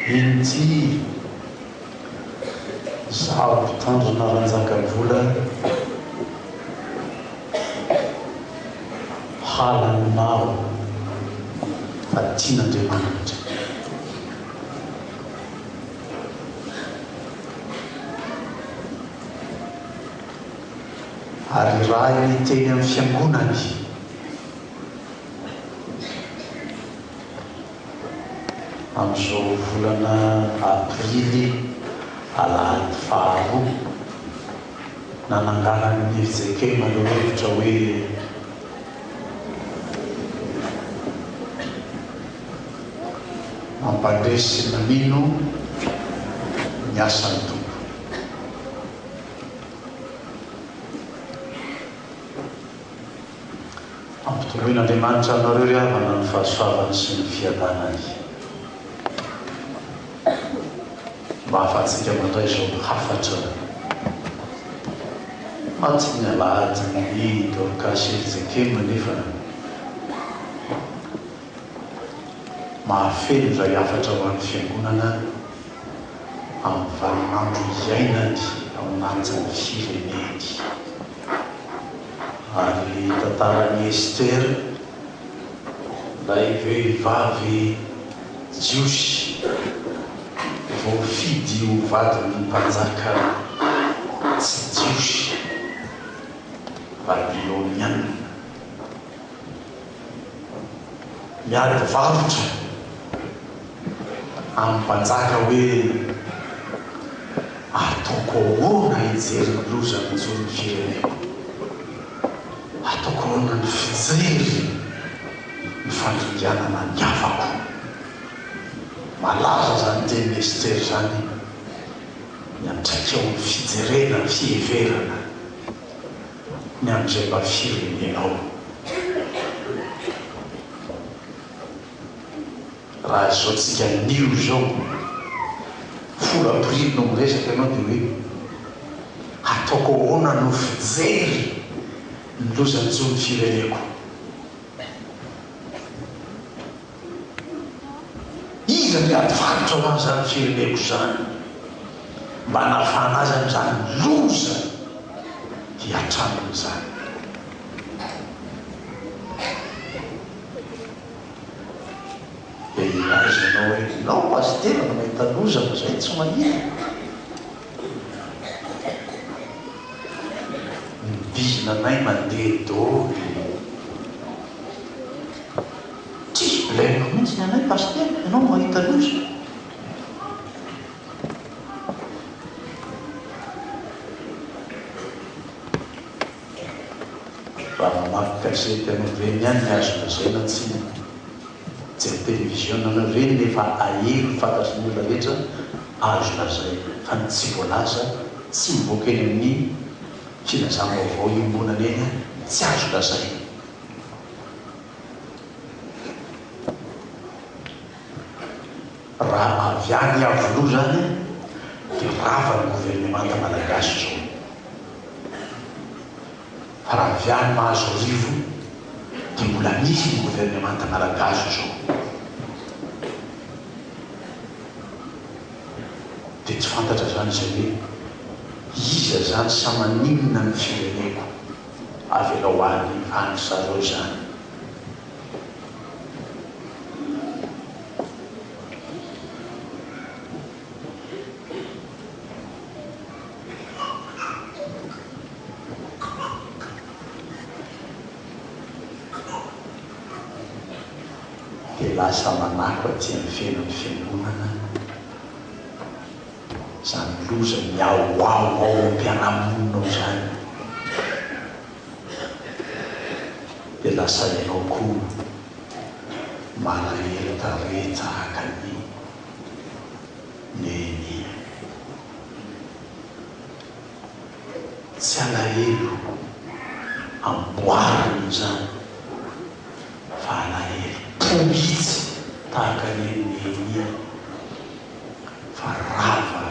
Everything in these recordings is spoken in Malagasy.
Inty zaho mpitandrina ranjakavola halanao fa tian'Andriamanitra. Ary raha teny amin'ny fiangonany amin'izao volana aprily alahady faharoa nananganan'ny fizekena ilay hevitra hoe mampandresy sy mamino ny asan'ny tompo. Ampitomboin'Andriamanitra aminareo ry havana ny fahasoavany sy ny fiadanany. Mba ahafahantsika mandray izao hafatra aty ny alahady ny Dorcas Ezekema nefa mahafeno izay hafatra ho an'ny fiangonana amin'ny valinandro iainany ao anatin'ny fireneny. Ary tantaran'ny Ester ilay vehivavy jiosy vao fidy ho vadin'ny mpanjaka tsy jiosy Babiloniana miady varotra amin'ny mpanjaka hoe ataoko ahoana hijery ny loza mijoro ny fireneko, ataoko ahoana ny fijery ny fandringanana ny havako. Malaza zany teny Ester zany miantraika eo amin'ny fijerena ny fiheverana ny amin'izay mba firenenao. Raha izao tsika nio zao folo aprily no miresaka ianao dia hoe ataoko ahoana no fijery ny lozan'izao ny fireneko. Iza miady varotra ho an'izany fireneko zany mba nahafahana azy amin'izany loza hiatranon'izany. Dia aizanao hoe nao pastera no mahita loza zay tsy mahita. Nibizina anay mandeha dôly tsisy blème mihitsy ny anay pastera, ianao mahita loza. Raha mamaky kasety anao reny ihany ny azo lazaina tsy jery télévision anao reny nefa ahero fantatry ny olona rehetra azo lazay fa ny tsy voalaza tsy mivoaka eny amin'ny filazam-baovao iombonana eny tsy azo lazay. Raha avy any avoloa zany dia rava ny gouvernemanta malagasy zao. Raha avy any mahazo rivo dia mbola misy ny gouvernemanta malagasy zao. Dia tsy fantatra zany izay hoe iza zany sa maninona ny fireneko avy ela ho any sareo zany. Dia lasa manako aty amin'ny fiainan'ny fiangonana zany loza miaoao ao am-piarahamonina ao zany. Dia lasa ianao koa malahelo tahaka ny Nehemia. Tsy alahelo amboariny zany fa alahelo poitsy tahaka ny Nehemia fa rava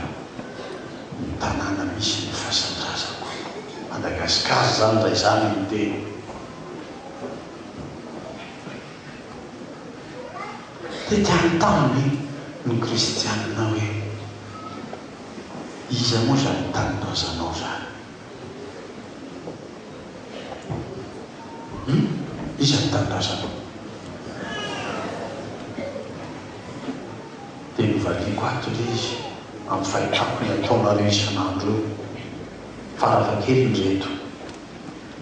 ny tanàna misy ny fahasandrasako. Madagasikara zany ray zany ny teny. Dia tiany taminy ny kristianina hoe iza moa zany tanindrazanao zany? Iza ny tanindrazanao? dia novaliako ato le izy amin'ny fahitako ny ataonareo isan'andro eo faravakely ny reto.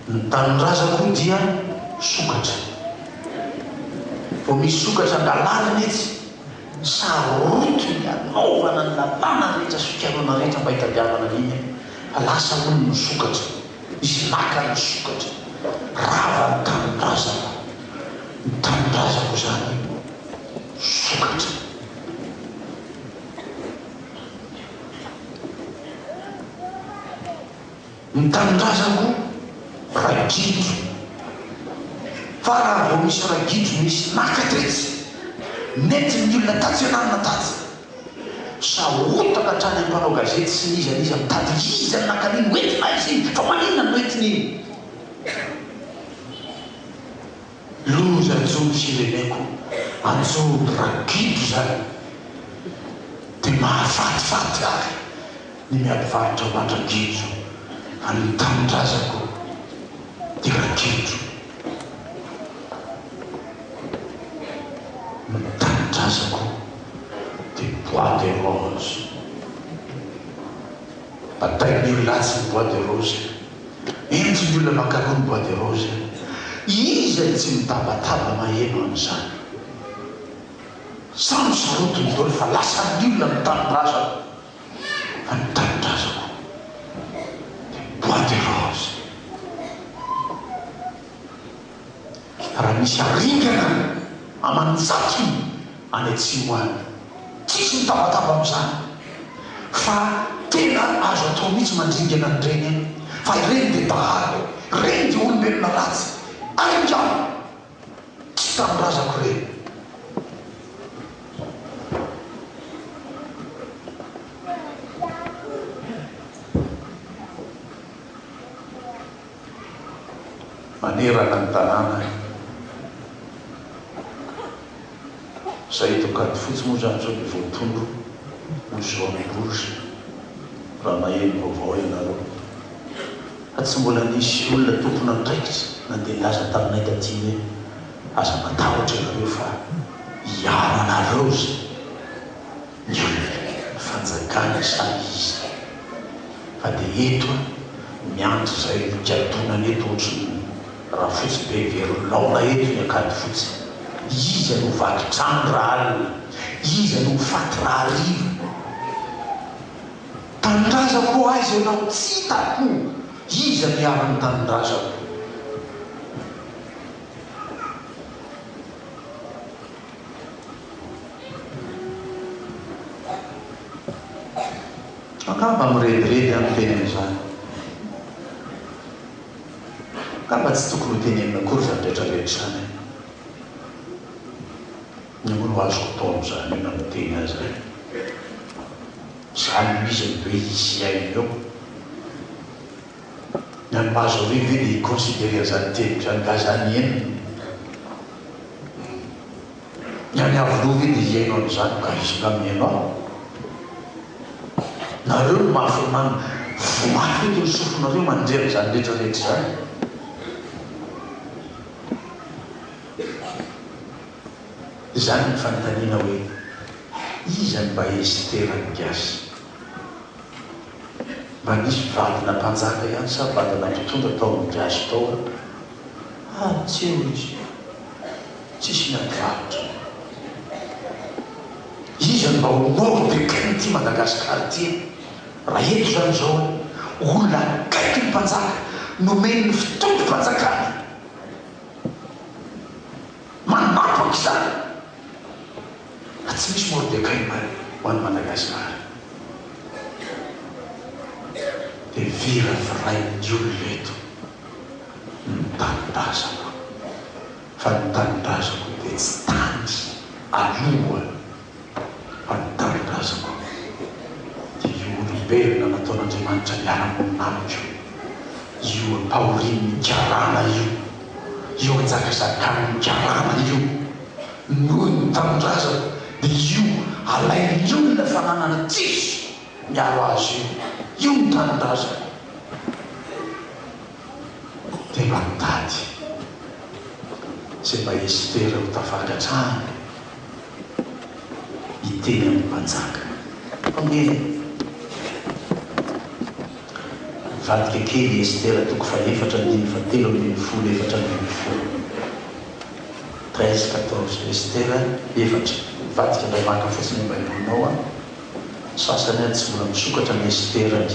Ny tanindrazako dia sokatra. Vao misy sokatra angalalina etsy saroto ny anaovana ny lalàna rehetra sy fitiavana rehetra mba hitadiavana n'iny fa lasa hono ny sokatra, misy laka ny sokatra. Rava ny tanindrazako. Ny tanindrazako zany sokatra. Ny tanindrazako ragidro. Fa raha vao misy ragidro misy nakatretsy nety ny olona tatsy ananina tatsy sahotaka hatrany ampanao gazety sy nizaniza mitady iza ny nakaniny hoentina izy iny fa maninona no entiny iny. Loza anjony fireneko anjony ragidro zany dia mahafatifaty ahy ny miadivaritra ho andragidro. Any tanindrazako dia ragidro. Ny tanindrazako dia bois de rose. Batain'ny olona atsy ny bois de rose, entiny olona makaroa ny bois de rose. Iza tsy mitabataba maheno an'izany? Samy saroto ny dolo fa lasa ny olona ny tanindrazako. Fa ny tanindrazako bois de rose. Raha misy aringana amanjato any atsimo any, tsisy mitabataba amin'izany fa tena azo atao mihitsy mandringana ny reny any. Fa reny dia dahalo, reny dia olombelona ratsy. Aringana tsy tanindrazako reny. Manerana ny tanàna zay tokady fotsy moa zany zao dia voatondro ozoamborosy raha maheno vaovao ianareo. Fa tsy mbola nisy olona tompona andraikitra nandeha laza taminay taty hoe aza matahotra ianareo fa hiaro anareo zy ny olona ny fanjakana sa izy. Fa dia eto miandro zay mikadonana eto ohatrany raha fotsy be verolaona eto ny akady fotsy. Iza no vakitrano raha alina, iza no faty raha ariva. Tanindrazako aiza ianao tsy hitako. Iza miaro ny tanindrazako? Angamba mirediredy amin'ny teny amin'izany. Angamba tsy tokony ho tenenina akory zany rehetrarehetra zany. Ny mono azoko atao amin'izany io na miteny azy zany. Zany izy ny hoe isy ainy eo. Ny any mahazo arivo dia hiconsidere zany teny zany ka zany enina. Ny any avolova dia hiaino amin'izany ka izy nga miaino aho. Nareo no mahafonany vomaty eto ny sofonareo mandrera zany rehetrarehetra zany. Zany ny fanontaniana hoe iza ny mba Estera ny gasy? Mba nisy vadina mpanjaka ihany sa vadina mpitondra tao amin'ny gasy tao? Tsy eo izy, tsisy miadivaritra. Iza ny mba ho moro be kainy ty Madagasikara ty? Raha eto zany zao olona kaiky ny mpanjaka nomeny ny fitondrom-panjakana manapaka izany. Tsy misy Mordecai ho an'ny Madagasikara. Dia vira virain'ny olona eto ny tanindrazako. Fa ny tanindrazako dia tsy tandy aloha. Fa ny tanindrazako dia io olombelona nataon'Andriamanitra miara-moninanika, io ampahorian'ny karana io anjakazakany ny karana io noho ny tanindrazako. Dia io alailona fananana tsisy miaro azy io ny tanindrazana dia mba mitady zay mba Estera ho tafakatrahany hiteny amin'ny mpanjaka fangeny vadika kely Estera toko fa 13-14 Estera efatra vadika mba maka fotsiny baibolinao a sasany tsy mbola misokatra ny Estera ny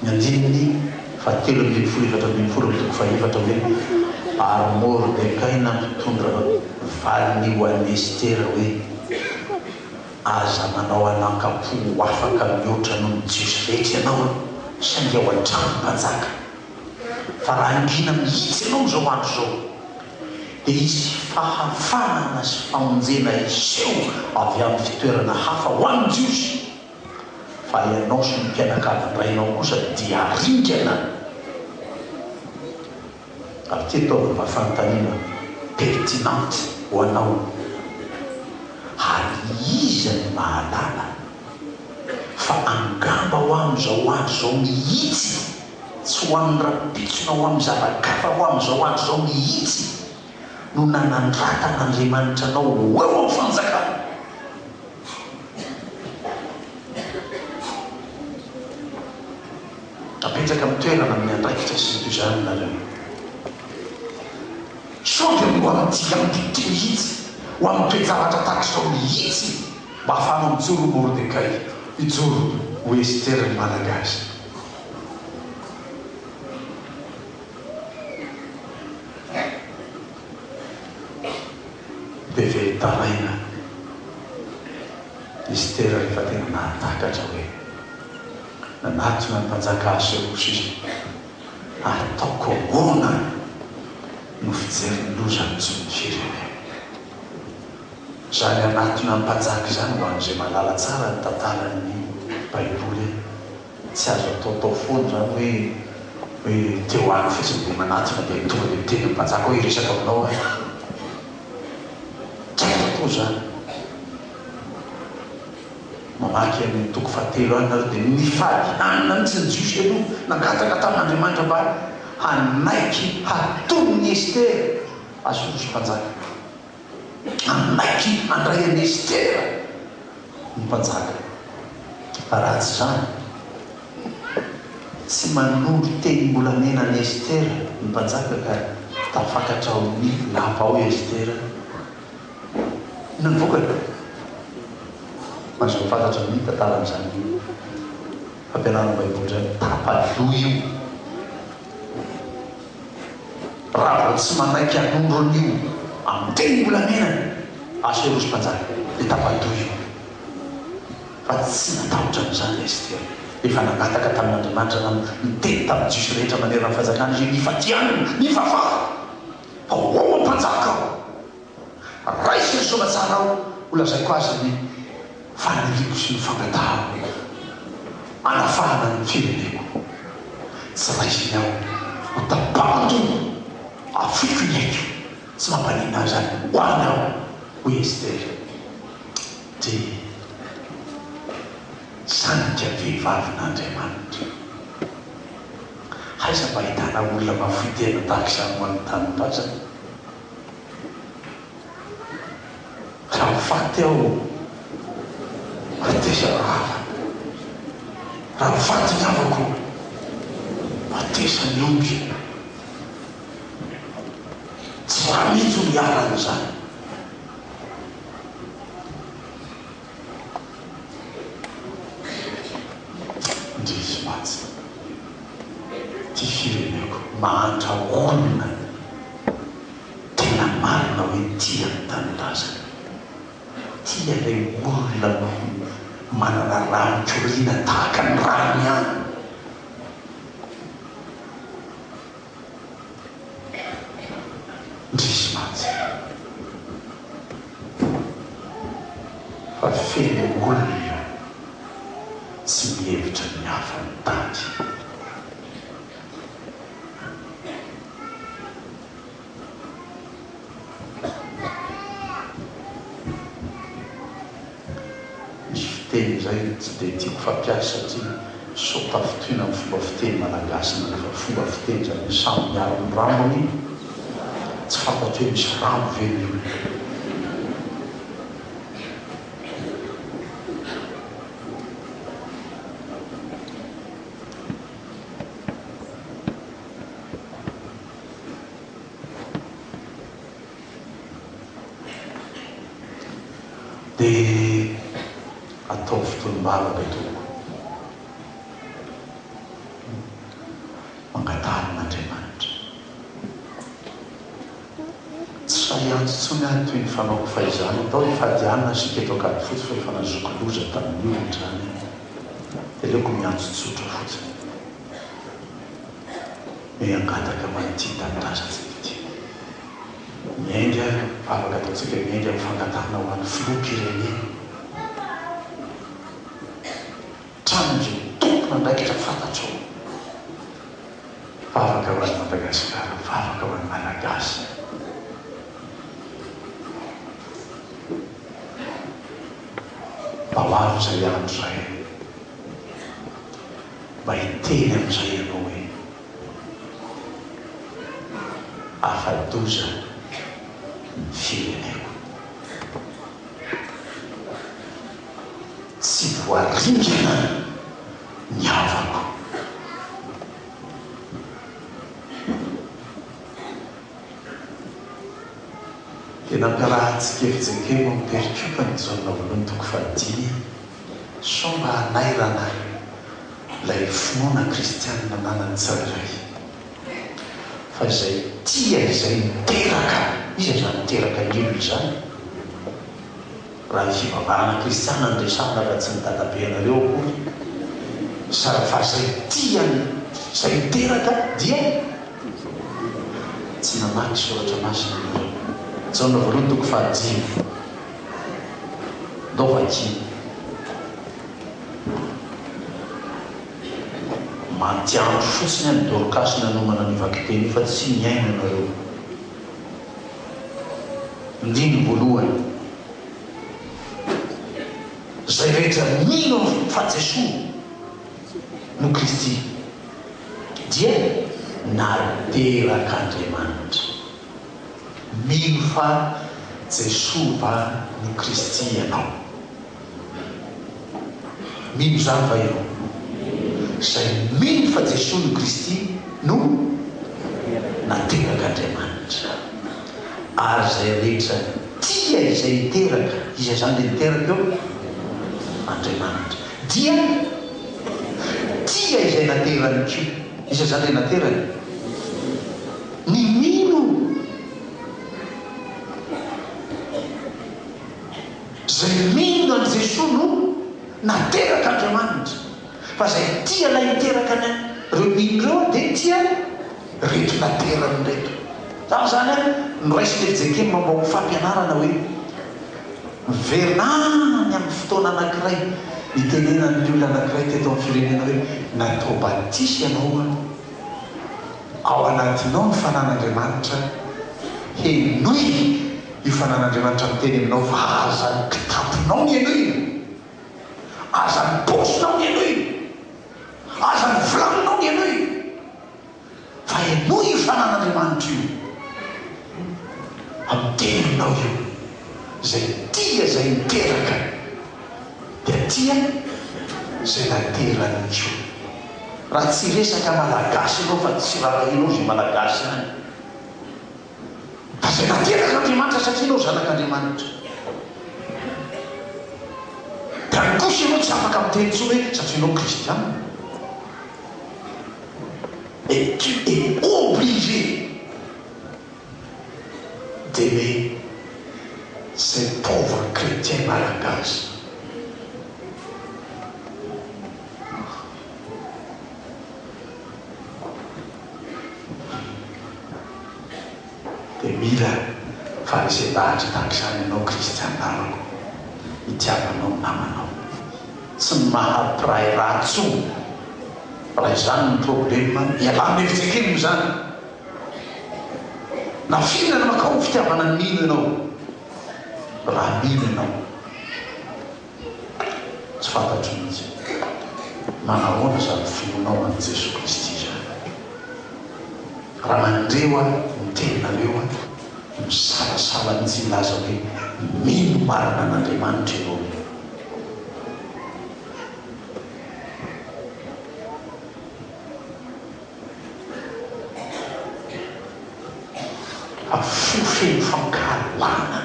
andininy fa 13-14 toko fa 4 hoe ary Mordecai nampitondra valiny ho an'ny Estera hoe aza manao anakapo afaka mihoatra no mijiosy rehetra ianao saingy ao an-trano mpanjaka fa raha angina mihitsy ianao zao andro zao dia izy fahafanana sy famonjena iseho avy amin'ny fitoerana hafa ho amin'ny jiosy fa ianao sy ny mpianakavindrainao kosa dia ringana avy ty ataovy mba fanontaniana pertinante ho anao ary iza ny mahalala fa angamba ho amin'izao andro zao mihitsy tsy ho amin'ny rapitsona ho amin'ny zavagafa ho amin'izao andro zao mihitsy no nanandratan'Andriamanitra anao eo amin'ny fanjakana apetraka amin'ny toerana amin'ny andraikitra sy nytoizany nareo sao dia ho amin'ity am'ty mihitsy ho amin'ny toejavatra takizao mihitsy mba ahafanao mijoro Mordecai mijoro ho Estera ny malagasy dia veritaraina Estera rehefa tena nahatakatra hoe nanatona ny mpanjaka Aserosi izy ataoko ahoana no fijeriny loza mijony firenena zany anatona ny mpanjaka zany ho an'izay malala tsara ny tantaran'ny baiboly tsy azo ataotao foana zany hoe teo any fotsiny dia manatona dia tonga dia miteny ny mpanjaka hoe resaka aminao tsy azo atao zany mamaky amin'ny toko fahatelo any nareo dia nifaly anina mitsy ny jiosy aloha nangataka tamin'Andriamanitra mba hanaiky hatonony Estera Asorosy mpanjaka hanaiky handray an'i Estera ny mpanjaka fa raha tsy zany tsy manolo teny mbola mena an'i Estera ny mpanjaka ka tafakatra ao ny lapa ao Estera nivokana mazo mifantatra ny tantaran'izany fampianarana baiboly zany tapaloha io raha tsy manaiky hanondron'io amin'ny teny mbola menany Asorosy mpanjaka dia tapaloha io fa tsy natahotra amin'izany Estera efa nangataka tamin'Andriamanitra na miteny tamin'ny jiosy rehetra manerana ny fanjakana izy nifatianina nifafaha fa ho ao mpanjaka ao raisy ny somatsara ao olazaiko azy ny faniriko sy ny fangatahako anafahana ny fireneko tsy raisiny aho ho tapato afiko ny aiko tsy mampanina azy any ho any aho ho Estera dia sanika vehivavin'Andriamanitra aiza mba ahitana olona mafitena tahaka izany ho an'ny tanimpazana raha mifaty aho matesa rava raha mifaty ny avako matesa ny omby tsy raha mitsy ho miarana zany ndrisy matsy ty fireneko mahantra olona tena marina hoe tia ny tanindrazana tia ilay olona manana ranon-koriana tahaka ny rano ihany ndrisy matsy fa feny olona tsy mihevitra ny hafa ny tany fiteny zay tsy dia tiako fampiasa satria sotafitoina amin'ny fomba fiteny malagasy na rehefa fomba fiteny zany samy miaro ny rambony tsy fantatro hoe misy rambo velo io dia atao fotonim-bavaka toko mangatan'Andriamanitra tsy sahiantsontsony any toy ny fanaoko faizany atao ifadianina siketokady fotsy fa efa nazokoloza tamin'ny olony zany dia leoko miantsotsotra fotsiny miangataka manity tanindrazantsika miainga afaka ataontsika miainga mifangatana ho an'ny filoham-pirenena trandro tompona ndraikitra fantatro afaka ho an'ny Madagasikara afaka ho an'ny Malagasy mba ho avy zay andro zay mba hiteny amin'izay ianao hoe afadoza fireneko tsy voaringana ny havako tena mpiarahantsika fijekemo miperikopany zaona voalohany toko fadimy so mba hanairana ilay finoana kristianina nanany tsirairay fa izay tia izay miteraka iza zany miteraka indrindro zany raha ny fivavarana kristianina nyresana raha tsy nydadabe anareo akory sara fa zay tiany zay miteraka dia tsy namaky soratra masina nareo zaona voalohany toko fahadimy ndao vakiny mantiandro fotsiny any dorokasina nomana nivakiteny fa tsy miaina nareo indrindro voalohany zay rehetra mino fa Jesosy no Kristy dia naterak'Andriamanitra mino fa Jesosy va no Kristy ianao mino zany va ianao zay mino fa Jesosy no Kristy no naterak'Andriamanitra ary zay rehetra tia izay hiteraka iza zany le miteraka eo Andriamanitra dia tia izay naterany ko iza zany le naterany ny mino zay mino any Jesosy no naterak'Andriamanitra fa zay tia lay hiteraka ny reo mino reo dia tia reto naterany reto zany zany noraisiny fijekemy mambao fampianarana hoe miverinany amin'ny fotoana anankiray nitenenany ny olona anankiray teto amin'ny firenena hoe natao batisy ianao ao anatinao ny fanan'Andriamanitra henoy io fanan'Andriamanitra miteny aminao fa azany kitaponao ny enoy azany posinao ny enoy azany volaninao ny enoy fa enoy io fanan'Andriamanitra io amin'ny teninao io zay tia zay miteraka dia tia zay naterany io raha tsy resaka malagasy anao fa tsy raha ianao zay malagasy any fa zay naterak'Andriamanitra satria anao zanak'Andriamanitra da kosa ianao tsy afaka miteny tso hoe satria anao kristiana et tu es obligé d'aimer ces pauvres chrétiens malagasy dia mila farisehadahatra tahaka izany ianao kristianako hitiavanao namanao tsy mahampiray ratso raha izany ny problema ialany fijekemo zany na fihinana makao ny fitiavana ny mino ianao raha mino ianao tsy fantatro mihitsy manahoana zany finoanao an' Jesosy Kristy zany. Raha mandreo a mitenareo a misalasala tsy milaza hoe mino marina an'Andriamanitra ianao. Fa fofeno fankalana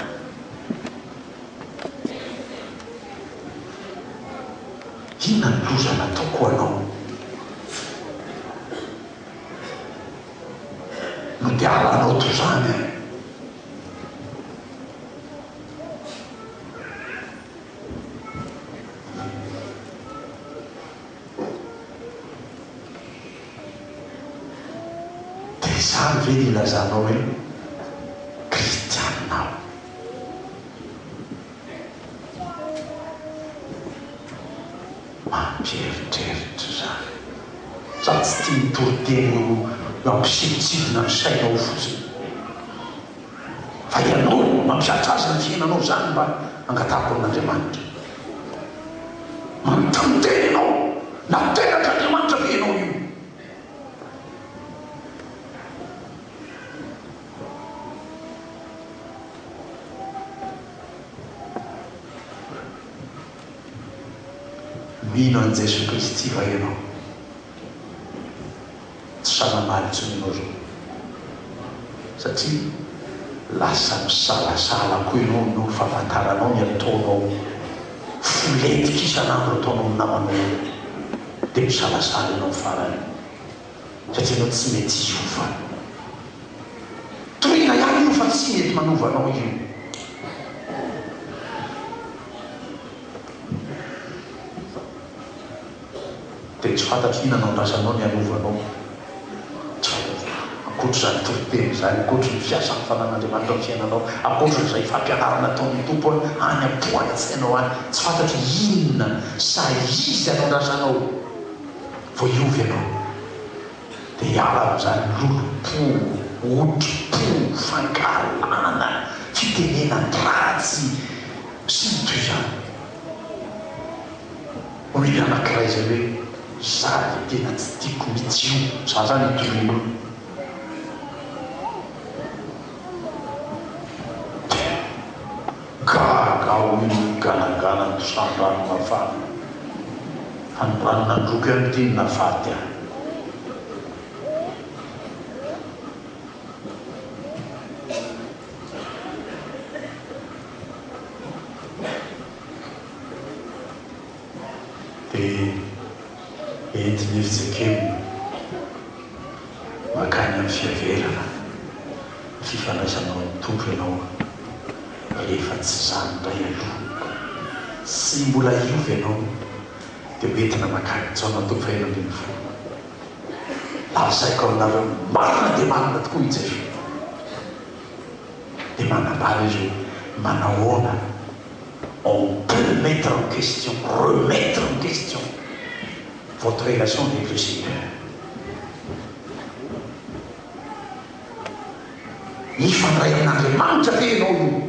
inona ny loza nataoko anao no dia alanao to zany a. Dia zany ve ny ilazanao hoe kristianina aho? Mampieritreritra zany za tsy tia mitoriteny mampisiditsidina ny sainao fotsiny, fa ianao mampiatra azy ny fiainanao zany mba angatahako amin'Andriamanitra. Manontany ianao na tenatra Andriamanitra ve ianao io? Mino an' Jesosy Kristy va ianao? Tsy sanamaly ianao zao, satria lasa misalasala koa ianao no fahafantaranao ny ataonao folentika isan'andro ataonao ny namanao, dia misalasala ianao farany satria ianao tsy mety hiova. Torina ihany io fa tsy mety manovanao io. Dia tsy fantatro inona nandrasanao ny anovanao. Akoatro zany toriteny zany, akoatro ny fiasan'ny fanan'Andriamanitra amin'ny fiainanao, akoatro izay fampianarana ataon'ny tompo any am-poana tsainao any, tsy fantatro inona sa izy nandrasanao vao iovy ianao. Dia hiala amin'izany lolo-po, otro-po, fankalana, fitenenan-dratsy sy ny toy izany. Hoy anankiray zay hoe za le tena tsy tiako mihitsy io, za zany iton'olo. Gaga olo ganagana ny sandrano mafana, andrano nandroky amin'ny teny nafaty ahy. Dia entiny efitsakely makany amin'ny fiaverana, fifandraisanao amin'ny tompo ianao rehefa tsy zany ndray aloha, sy mbola iovy ianao dia hoentina makany tsaona toko fahaenina ambin'ny folo. Lazaiko aminareo marina dia marina tokoa i Jesosy. Dia manambara izy hoe manahoana on peut mettre en question, remettre en question votre relation avec le Seigneur. Ifandray amin'Andriamanitra ve ianao io?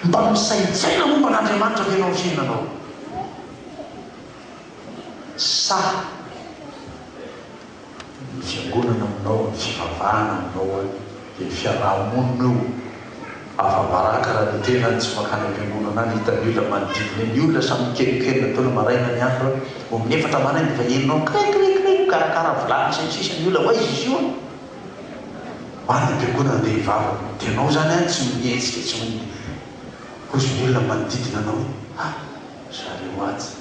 Mba misaintsaina momba an'Andriamanitra ve ianao fiainanao? Sa ny fiangonana aminao, ny fivavahana aminao, dia ny fiarahamonina io afa-baraka raha ny tena tsy makany am-piangonana any hitany olona manodidina ny olona samy mikelikely nataona maraina ny andro amin'ny efatra maraina fa heninao krekrek karakara vilany sisy ny olona hoaizy izy io any am-piangonana dia hivava dia anao zany any tsy mihetsika tsy kozy ny olona manodidina anao zareo atsy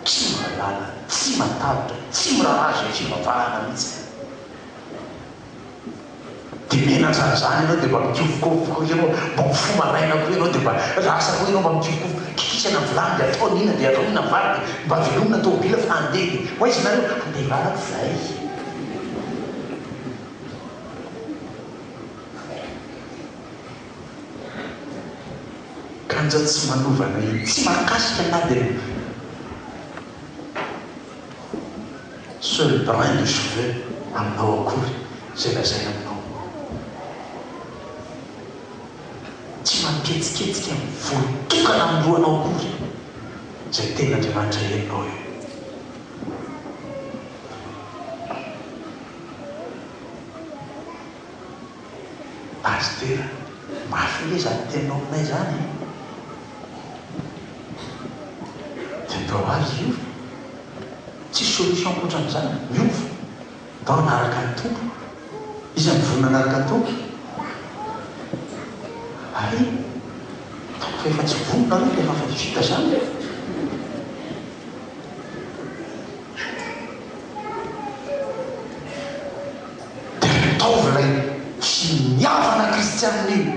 tsy mahalala, tsy matavitra, tsy mirarazy ny fivavahana mihitsy. Dia menatra zany ianao dia mba mikiofokofoka ianao, mba mifo maraina koa ianao dia mba rasa koa ianao mba mikiofokofoka kikisana vilany dia atao nina dia atao nina vary mba velomina tômobila fa handeha ho izy nareo andeha varako zay. Kanja tsy manovana iny, tsy mahakasika na dia seul brin de cheveux aminao akory zay lazaina aminao. Tsy miketsiketsika voatokana amin'ny lohanao akory zay tena Andriamanitra henonao eo. Pastera mafy le zany teninao aminay zany dia ndao azy io tsy solution koatran'izany miova ndao anaraka ny tompo izy mivonona anaraka ny tompo ay fa efa tsy vonona aloha dia efa vita zany dia mitaovy lay finiavana kristianina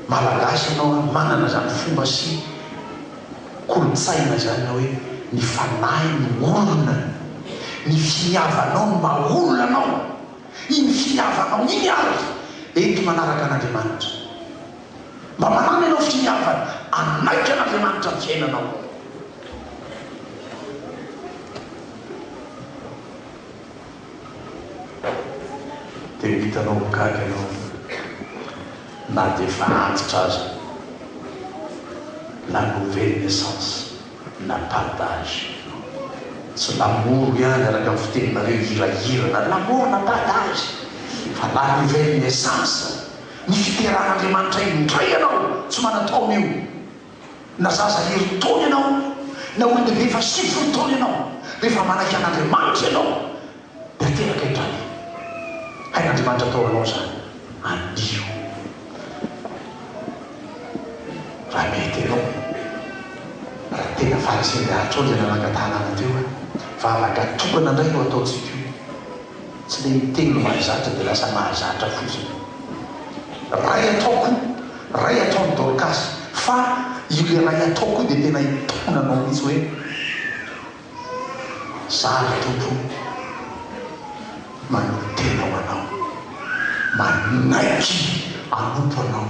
malagasy ianao manana zany fomba sy kolotsaina zany hoe ny fanahy ny olona ny finiavanao ny maha-olona anao iny finiavanao iny azy ento manaraka an'Andriamanitra mba manana ianao finiavana anaika an'Andriamanitra ny fiainanao. Dia hitanao gaga ianao na dia efa antitra azy la nouvelle naissance na partage tsy lamoro ihany araka amin'ny fiteninareo hirahirana lamoro na partage fa la nouvelle naissance ny fiteran'Andriamanitra indray ianao tsy manataona io na zaza hery-taona ianao na olondehibe efa 70 taona ianao rehefa manaky an'Andriamanitra ianao dia teraka indray hain'Andriamanitra ataonao zany andio raha mety ianao raha tena fahasembyahatra ao zay nanangatanana teo fa nagatokana indray no ataontsika io tsy le miteny mahazatra dia lasa mahazatra fotsiny ray ataoko ray ataony Dorcas fa io le ray ataoko dia tena hitonanao mihitsy hoe zary tompo manotenao anao manaiky anompo anao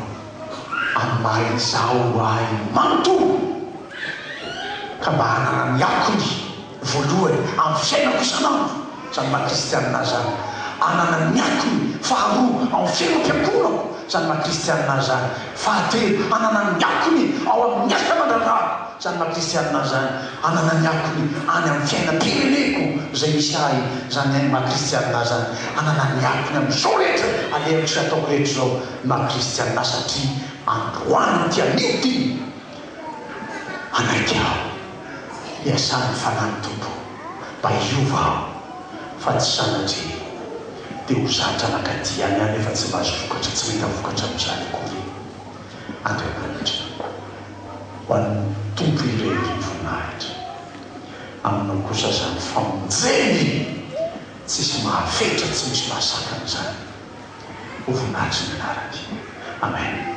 amay zao ahy manontolo ka mba hanana ny akony voalohany amin'ny fiainako isanandro zany maha-kristianina zany hanana ny akony faharoa amin'ny fiainam-piangonako zany maha-kristianina zany fahatelo hanana ny akony ao amin'ny asa aman-draharaha zany maha-kristianina zany hanana ny akony any amin'ny fiainam-pireneko zay misy ahy zany maha-kristianina zany hanana ny akony amin'izao rehetra alehako sy ataoko rehetra zao maha-kristianina satria androany tianio ty anaiky aho iasany fanany tompo mba hiova aho fa tsy sanatry dia ho zatra nakadiany any efa tsy mahazo vokatra tsy mety vokatra amin'izany akory Andriamanitra ho an'ny tompo ireny voninahitra aminao kosa zany famonjeny tsisy mahafetra tsy misy mahasakana zany ho voninahitra ny anarany. Amen.